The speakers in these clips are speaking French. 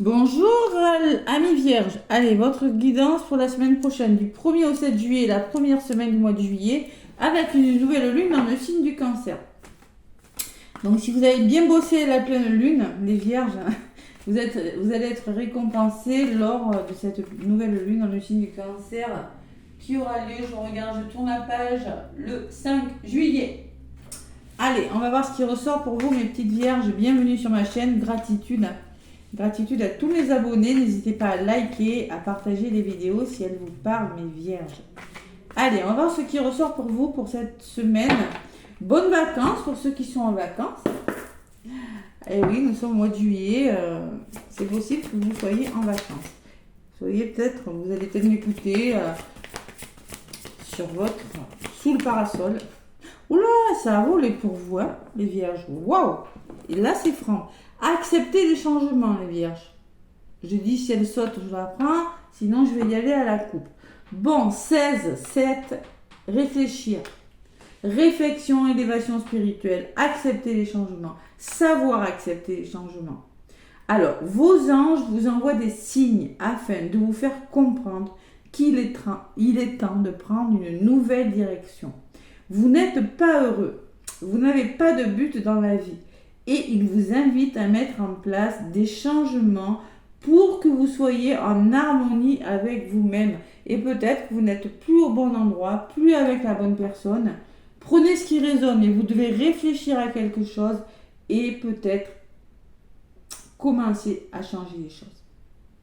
Bonjour amis vierges, allez votre guidance pour la semaine prochaine du 1er au 7 juillet, la première semaine du mois de juillet, avec une nouvelle lune dans le signe du cancer. Donc si vous avez bien bossé la pleine lune, les vierges, vous allez être récompensés lors de cette nouvelle lune dans le signe du cancer qui aura lieu, je regarde, je tourne la page, le 5 juillet. Allez, on va voir ce qui ressort pour vous mes petites vierges, bienvenue sur ma chaîne, gratitude. Gratitude à tous mes abonnés. N'hésitez pas à liker, à partager les vidéos si elles vous parlent, mes vierges. Allez, on va voir ce qui ressort pour vous pour cette semaine. Bonnes vacances pour ceux qui sont en vacances. Et oui, nous sommes au mois de juillet. C'est possible que vous soyez en vacances. Vous allez peut-être m'écouter sous le parasol. Oula, ça a roulé pour vous, hein, les vierges. Waouh! Et là, c'est franc. Acceptez les changements, les vierges. Je dis, si elle saute, je la prends. Sinon, je vais y aller à la coupe. Bon, 16, 7, réfléchir. Réflexion, élévation spirituelle. Accepter les changements. Savoir accepter les changements. Alors, vos anges vous envoient des signes afin de vous faire comprendre qu'il est temps de prendre une nouvelle direction. Vous n'êtes pas heureux. Vous n'avez pas de but dans la vie. Et il vous invite à mettre en place des changements pour que vous soyez en harmonie avec vous-même. Et peut-être que vous n'êtes plus au bon endroit, plus avec la bonne personne. Prenez ce qui résonne et vous devez réfléchir à quelque chose et peut-être commencer à changer les choses.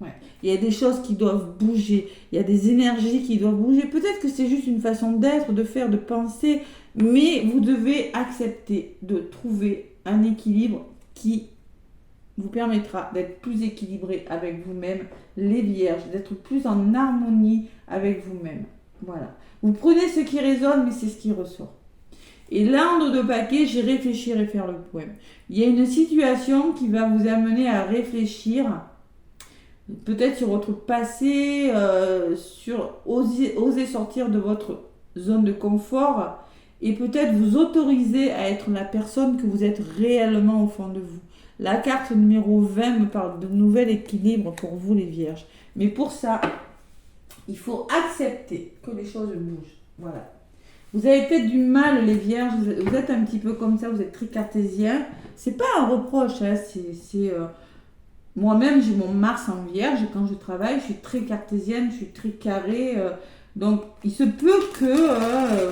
Ouais. Il y a des choses qui doivent bouger, il y a des énergies qui doivent bouger. Peut-être que c'est juste une façon d'être, de faire, de penser, mais vous devez accepter de trouver un équilibre qui vous permettra d'être plus équilibré avec vous-même, les vierges, d'être plus en harmonie avec vous-même. Voilà. Vous prenez ce qui résonne, mais c'est ce qui ressort. Et là, en dos de paquet, j'ai réfléchir et faire le poème. Il y a une situation qui va vous amener à réfléchir, peut-être sur votre passé, sur oser sortir de votre zone de confort et peut-être vous autoriser à être la personne que vous êtes réellement au fond de vous. La carte numéro 20 me parle de nouvel équilibre pour vous les vierges. Mais pour ça, il faut accepter que les choses bougent. Voilà. Vous avez peut-être du mal les vierges, vous êtes un petit peu comme ça, vous êtes très cartésien. C'est pas un reproche, hein, moi-même, j'ai mon Mars en vierge et quand je travaille, je suis très cartésienne, je suis très carrée. Donc, il se peut que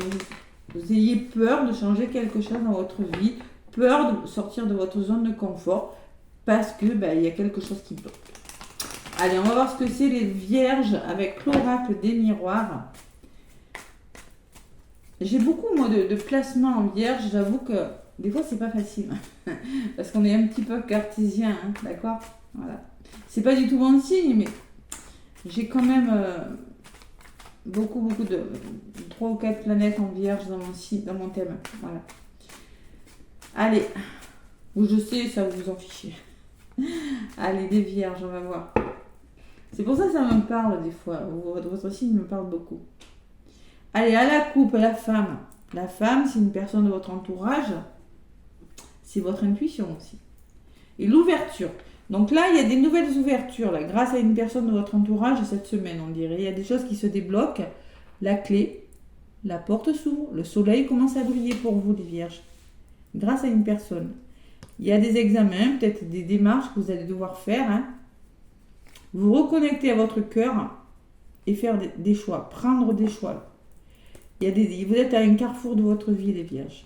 vous ayez peur de changer quelque chose dans votre vie, peur de sortir de votre zone de confort parce que il y a quelque chose qui bloque. Allez, on va voir ce que c'est les vierges avec l'oracle des miroirs. J'ai beaucoup, moi, de placements en vierge. J'avoue que des fois, c'est pas facile parce qu'on est un petit peu cartésien, hein, d'accord? Voilà. C'est pas du tout mon signe, mais j'ai quand même beaucoup de 3 ou 4 planètes en vierge dans mon thème. Voilà. Allez, je sais, ça vous en fichez. Allez, des vierges, on va voir. C'est pour ça que ça me parle des fois. Votre signe me parle beaucoup. Allez, à la coupe, la femme. La femme, c'est une personne de votre entourage. C'est votre intuition aussi. Et l'ouverture. Donc là, il y a des nouvelles ouvertures, là, grâce à une personne de votre entourage cette semaine, on dirait. Il y a des choses qui se débloquent. La clé, la porte s'ouvre, le soleil commence à briller pour vous, les vierges. Grâce à une personne. Il y a des examens, peut-être des démarches que vous allez devoir faire. Hein. Vous reconnecter à votre cœur et faire des choix, prendre des choix. Vous êtes à un carrefour de votre vie, les vierges.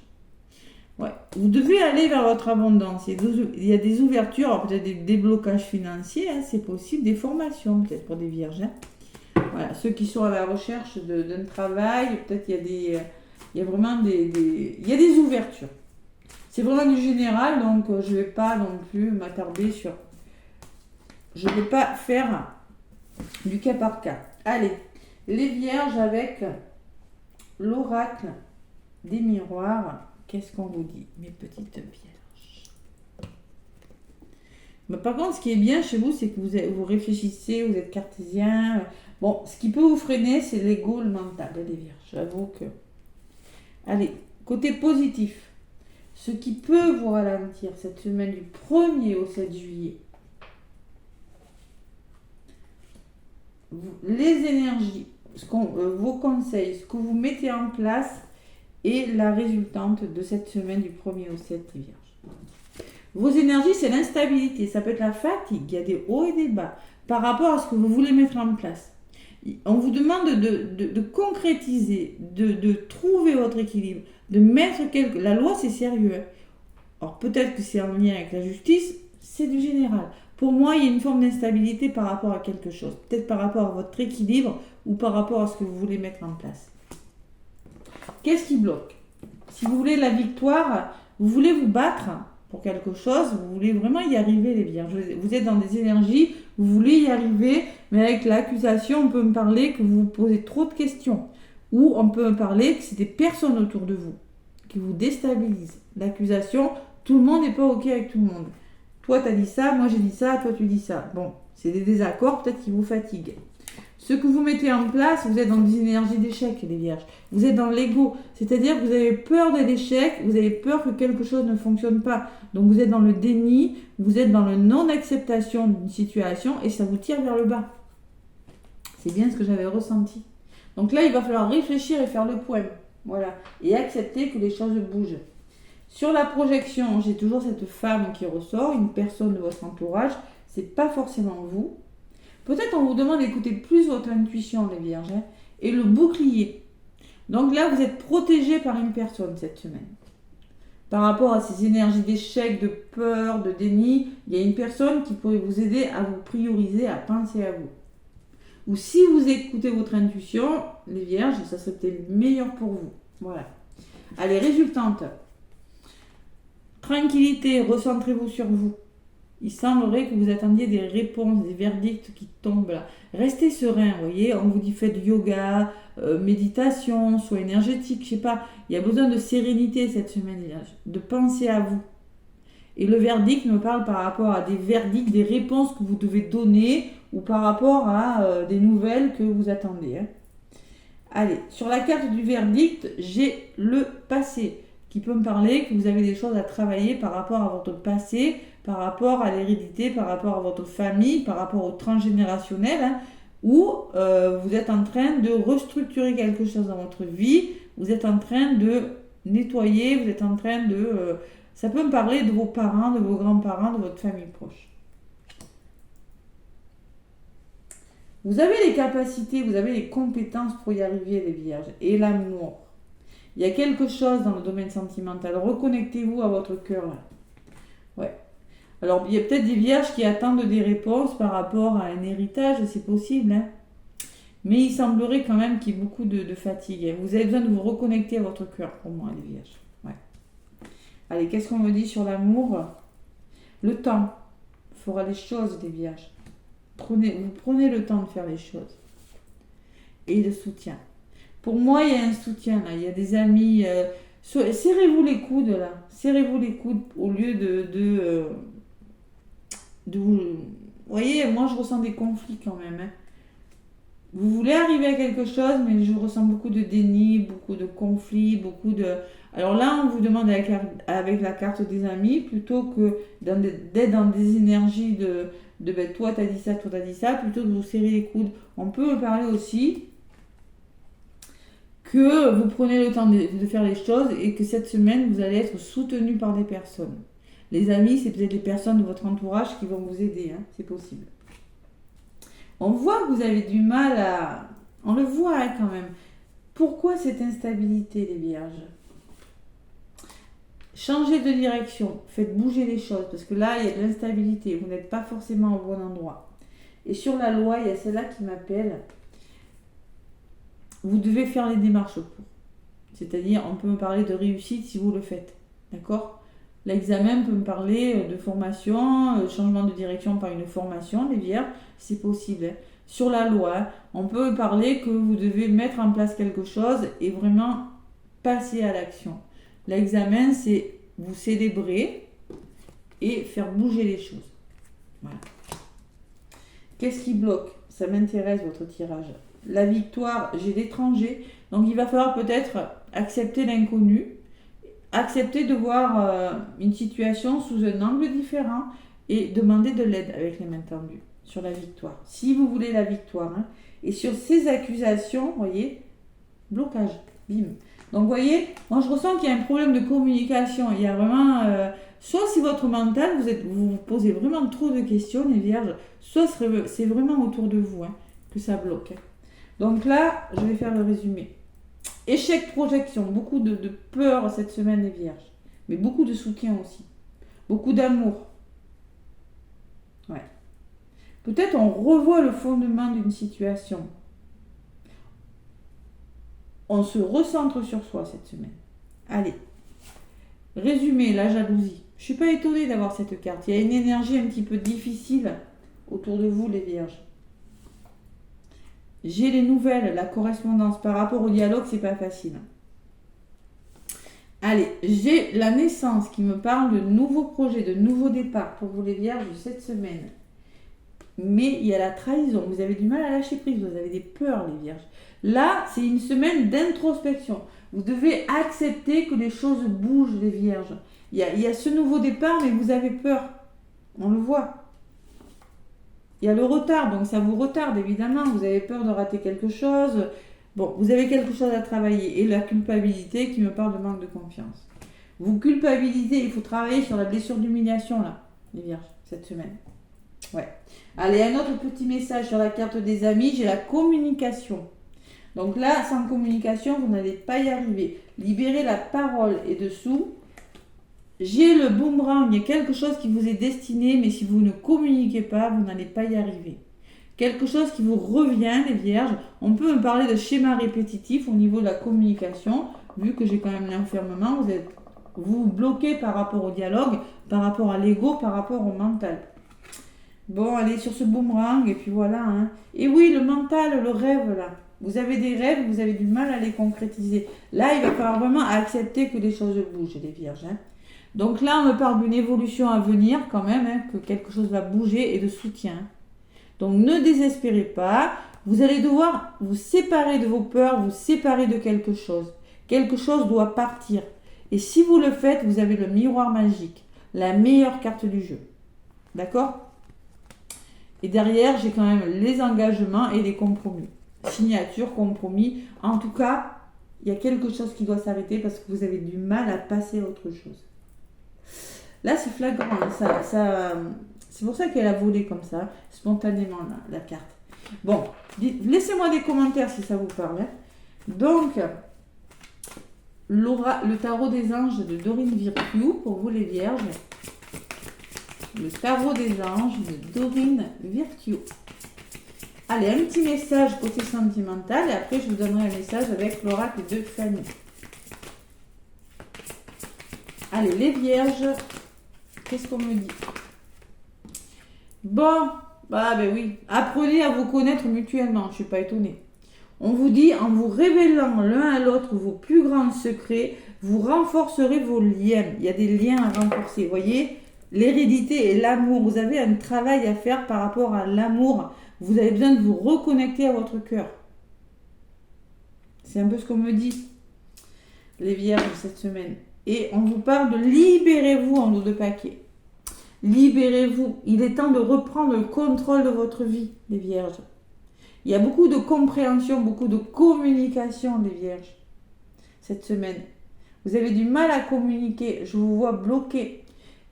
Ouais. Vous devez aller vers votre abondance. Il y a des ouvertures, alors peut-être des déblocages financiers, hein, c'est possible, des formations peut-être pour des vierges. Hein. Voilà. Ceux qui sont à la recherche d'un travail, peut-être il y a vraiment il y a des ouvertures. C'est vraiment du général, donc je ne vais pas non plus m'attarder sur... Je ne vais pas faire du cas par cas. Allez, les vierges avec l'oracle des miroirs. Qu'est-ce qu'on vous dit, mes petites vierges? Mais par contre, ce qui est bien chez vous, c'est que vous réfléchissez, vous êtes cartésien. Bon, ce qui peut vous freiner, c'est l'ego, le mental, les vierges. J'avoue que... Allez, côté positif. Ce qui peut vous ralentir cette semaine du 1er au 7 juillet, les énergies, vos conseils, ce que vous mettez en place est la résultante de cette semaine du 1er au 7 Vierge. Vos énergies, c'est l'instabilité, ça peut être la fatigue, il y a des hauts et des bas par rapport à ce que vous voulez mettre en place. On vous demande de concrétiser, de trouver votre équilibre, de mettre La loi, c'est sérieux. Hein. Alors peut-être que c'est en lien avec la justice, c'est du général. Pour moi, il y a une forme d'instabilité par rapport à quelque chose. Peut-être par rapport à votre équilibre ou par rapport à ce que vous voulez mettre en place. Qu'est-ce qui bloque? Si vous voulez la victoire, vous voulez vous battre pour quelque chose, vous voulez vraiment y arriver, les vierges. Vous êtes dans des énergies, vous voulez y arriver, mais avec l'accusation, on peut me parler que vous vous posez trop de questions. Ou on peut me parler que c'est des personnes autour de vous qui vous déstabilisent. L'accusation, tout le monde n'est pas OK avec tout le monde. Toi, tu as dit ça, moi j'ai dit ça, toi tu dis ça. Bon, c'est des désaccords peut-être qui vous fatiguent. Ce que vous mettez en place, vous êtes dans des énergies d'échec, les vierges. Vous êtes dans l'ego, c'est-à-dire que vous avez peur de l'échec, vous avez peur que quelque chose ne fonctionne pas. Donc vous êtes dans le déni, vous êtes dans le non-acceptation d'une situation et ça vous tire vers le bas. C'est bien ce que j'avais ressenti. Donc là, il va falloir réfléchir et faire le point. Voilà. Et accepter que les choses bougent. Sur la projection, j'ai toujours cette femme qui ressort, une personne de votre entourage. C'est pas forcément vous. Peut-être on vous demande d'écouter plus votre intuition, les vierges, hein, et le bouclier. Donc là, vous êtes protégé par une personne cette semaine. Par rapport à ces énergies d'échec, de peur, de déni, il y a une personne qui pourrait vous aider à vous prioriser, à penser à vous. Ou si vous écoutez votre intuition, les vierges, ça serait peut-être meilleur pour vous. Voilà. Allez, résultante. Tranquillité, recentrez-vous sur vous. Il semblerait que vous attendiez des réponses, des verdicts qui tombent là. Restez serein, vous voyez. On vous dit faites yoga, méditation, soit énergétique, je sais pas. Il y a besoin de sérénité cette semaine, de penser à vous. Et le verdict me parle par rapport à des verdicts, des réponses que vous devez donner ou par rapport à des nouvelles que vous attendez. Hein. Allez, sur la carte du verdict, j'ai le passé qui peut me parler que vous avez des choses à travailler par rapport à votre passé, par rapport à l'hérédité, par rapport à votre famille, par rapport au transgénérationnel, hein, où vous êtes en train de restructurer quelque chose dans votre vie, vous êtes en train de nettoyer, vous êtes en train de... ça peut me parler de vos parents, de vos grands-parents, de votre famille proche. Vous avez les capacités, vous avez les compétences pour y arriver, les vierges, et l'amour. Il y a quelque chose dans le domaine sentimental. Reconnectez-vous à votre cœur, là. Ouais. Alors, il y a peut-être des vierges qui attendent des réponses par rapport à un héritage, c'est possible, hein. Mais il semblerait quand même qu'il y ait beaucoup de fatigue. Vous avez besoin de vous reconnecter à votre cœur, pour moi, les vierges. Ouais. Allez, qu'est-ce qu'on me dit sur l'amour? Le temps fera les choses, les vierges. Vous prenez le temps de faire les choses. Et le soutien. Pour moi, il y a un soutien, là. Il y a des amis. Serrez-vous les coudes, là. Serrez-vous les coudes au lieu de vous voyez, moi, je ressens des conflits quand même. Hein. Vous voulez arriver à quelque chose, mais je ressens beaucoup de déni, beaucoup de conflits, beaucoup de... Alors là, on vous demande avec la carte des amis, plutôt que d'être dans des énergies de ben, toi, t'as dit ça, toi, t'as dit ça, plutôt de vous serrer les coudes. On peut me parler aussi que vous prenez le temps de faire les choses et que cette semaine, vous allez être soutenu par des personnes. Les amis, c'est peut-être les personnes de votre entourage qui vont vous aider, hein, c'est possible. On voit que vous avez du mal à... On le voit hein, quand même. Pourquoi cette instabilité, les vierges? Changez de direction, faites bouger les choses, parce que là, il y a de l'instabilité, vous n'êtes pas forcément au bon endroit. Et sur la loi, il y a celle-là qui m'appelle... Vous devez faire les démarches pour. C'est-à-dire, on peut me parler de réussite si vous le faites. D'accord? L'examen peut me parler de formation, changement de direction par une formation, les vierges, c'est possible. Hein. Sur la loi, on peut me parler que vous devez mettre en place quelque chose et vraiment passer à l'action. L'examen, c'est vous célébrer et faire bouger les choses. Voilà. Qu'est-ce qui bloque? Ça m'intéresse, votre tirage. La victoire, j'ai l'étranger. Donc, il va falloir peut-être accepter l'inconnu, accepter de voir une situation sous un angle différent et demandez de l'aide avec les mains tendues sur la victoire. Si vous voulez la victoire. Hein. Et sur ces accusations, vous voyez, blocage, bim. Donc, vous voyez, moi je ressens qu'il y a un problème de communication. Il y a vraiment, soit c'est votre mental, vous vous posez vraiment trop de questions, les vierges, soit c'est vraiment autour de vous hein, que ça bloque. Hein. Donc là, je vais faire le résumé. Échec projection, beaucoup de peur cette semaine, les vierges. Mais beaucoup de soutien aussi. Beaucoup d'amour. Ouais. Peut-être on revoit le fondement d'une situation. On se recentre sur soi cette semaine. Allez. Résumé, la jalousie. Je ne suis pas étonnée d'avoir cette carte. Il y a une énergie un petit peu difficile autour de vous, les vierges. J'ai les nouvelles, la correspondance par rapport au dialogue, c'est pas facile. Allez, j'ai la naissance qui me parle de nouveaux projets, de nouveaux départs pour vous les vierges cette semaine. Mais il y a la trahison, vous avez du mal à lâcher prise, vous avez des peurs les vierges. Là, c'est une semaine d'introspection. Vous devez accepter que les choses bougent les vierges. Il y a ce nouveau départ, mais vous avez peur. On le voit. Il y a le retard, donc ça vous retarde évidemment. Vous avez peur de rater quelque chose. Bon, vous avez quelque chose à travailler. Et la culpabilité qui me parle de manque de confiance. Vous culpabilisez, il faut travailler sur la blessure d'humiliation là, les vierges, cette semaine. Ouais. Allez, un autre petit message sur la carte des amis, j'ai la communication. Donc là, sans communication, vous n'allez pas y arriver. Libérez la parole et dessous. J'ai le boomerang, il y a quelque chose qui vous est destiné, mais si vous ne communiquez pas, vous n'allez pas y arriver. Quelque chose qui vous revient, les vierges. On peut me parler de schéma répétitif au niveau de la communication, vu que j'ai quand même l'enfermement, vous bloquez par rapport au dialogue, par rapport à l'ego, par rapport au mental. Bon, allez sur ce boomerang, et puis voilà. Hein. Et oui, le mental, le rêve, là. Vous avez des rêves, vous avez du mal à les concrétiser. Là, il va falloir vraiment accepter que les choses bougent, les vierges. Hein. Donc là, on me parle d'une évolution à venir quand même, hein, que quelque chose va bouger et de soutien. Donc ne désespérez pas. Vous allez devoir vous séparer de vos peurs, vous séparer de quelque chose. Quelque chose doit partir. Et si vous le faites, vous avez le miroir magique, la meilleure carte du jeu. D'accord ? Et derrière, j'ai quand même les engagements et les compromis. Signature, compromis. En tout cas, il y a quelque chose qui doit s'arrêter parce que vous avez du mal à passer à autre chose. Là, c'est flagrant. C'est pour ça qu'elle a volé comme ça, spontanément, la carte. Bon, laissez-moi des commentaires si ça vous parle. Hein. Donc, le tarot des anges de Dorine Virtue, pour vous les vierges. Le tarot des anges de Dorine Virtue. Allez, un petit message côté sentimental et après je vous donnerai un message avec l'oracle de Fanny. Allez, les vierges, qu'est-ce qu'on me dit? Bon, ben oui, apprenez à vous connaître mutuellement, je ne suis pas étonnée. On vous dit, en vous révélant l'un à l'autre vos plus grands secrets, vous renforcerez vos liens. Il y a des liens à renforcer, vous voyez? L'hérédité et l'amour, vous avez un travail à faire par rapport à l'amour. Vous avez besoin de vous reconnecter à votre cœur. C'est un peu ce qu'on me dit, les vierges, cette semaine. Et on vous parle de libérez-vous en dos de paquet. Libérez-vous. Il est temps de reprendre le contrôle de votre vie, les vierges. Il y a beaucoup de compréhension, beaucoup de communication, les vierges, cette semaine. Vous avez du mal à communiquer. Je vous vois bloqué.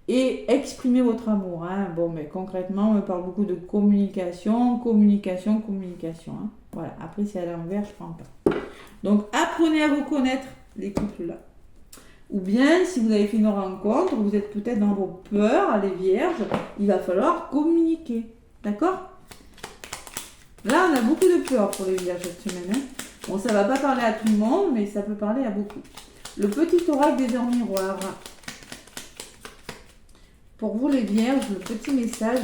Et exprimer votre amour. Hein. Bon, mais concrètement, on me parle beaucoup de communication. Hein. Voilà, après c'est à l'envers, je ne prends pas. Donc, apprenez à vous connaître, les couples là. Ou bien, si vous avez fait une rencontre, vous êtes peut-être dans vos peurs, les vierges, il va falloir communiquer. D'accord ? Là, on a beaucoup de peur pour les vierges cette semaine. Hein. Bon, ça ne va pas parler à tout le monde, mais ça peut parler à beaucoup. Le petit oracle des heures miroirs. Pour vous les vierges, le petit message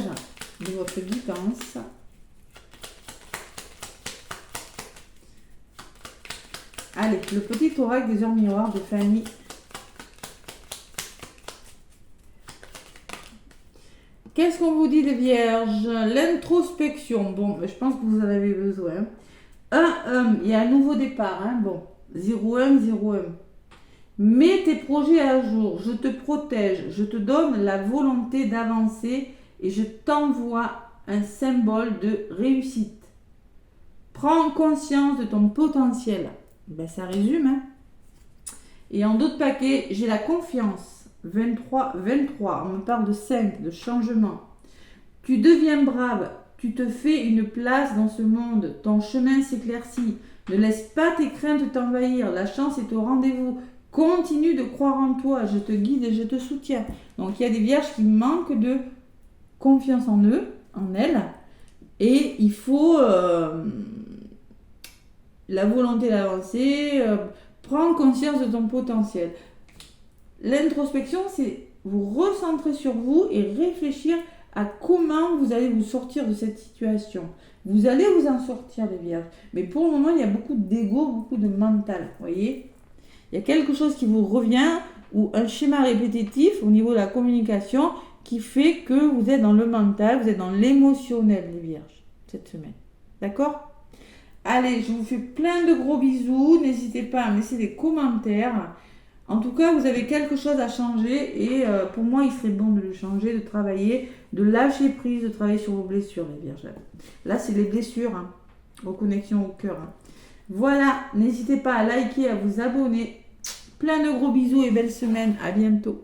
de votre guidance. Allez, le petit oracle des heures miroirs de Fanny. Qu'est-ce qu'on vous dit les vierges? L'introspection. Bon, je pense que vous en avez besoin. Il y a un nouveau départ. Hein. Bon, 01. Mets tes projets à jour, je te protège, je te donne la volonté d'avancer et je t'envoie un symbole de réussite. Prends conscience de ton potentiel. Ben, ça résume. Hein. Et en d'autres paquets, j'ai la confiance. 23, 23. On me parle de 5, de changement. Tu deviens brave. Tu te fais une place dans ce monde. Ton chemin s'éclaircit. Ne laisse pas tes craintes t'envahir. La chance est au rendez-vous. Continue de croire en toi. Je te guide et je te soutiens. Donc, il y a des vierges qui manquent de confiance en eux, en elles. Et il faut la volonté d'avancer. Prends conscience de ton potentiel. L'introspection, c'est vous recentrer sur vous et réfléchir à comment vous allez vous sortir de cette situation. Vous allez vous en sortir, les vierges. Mais pour le moment, il y a beaucoup d'ego, beaucoup de mental. Vous voyez ? Il y a quelque chose qui vous revient ou un schéma répétitif au niveau de la communication qui fait que vous êtes dans le mental, vous êtes dans l'émotionnel, les vierges, cette semaine. D'accord ? Allez, je vous fais plein de gros bisous. N'hésitez pas à me laisser des commentaires. En tout cas, vous avez quelque chose à changer et pour moi, il serait bon de le changer, de travailler, de lâcher prise, de travailler sur vos blessures, les vierges. Là, c'est les blessures, hein, reconnexion au cœur. Hein. Voilà, n'hésitez pas à liker, à vous abonner. Plein de gros bisous et belle semaine. À bientôt.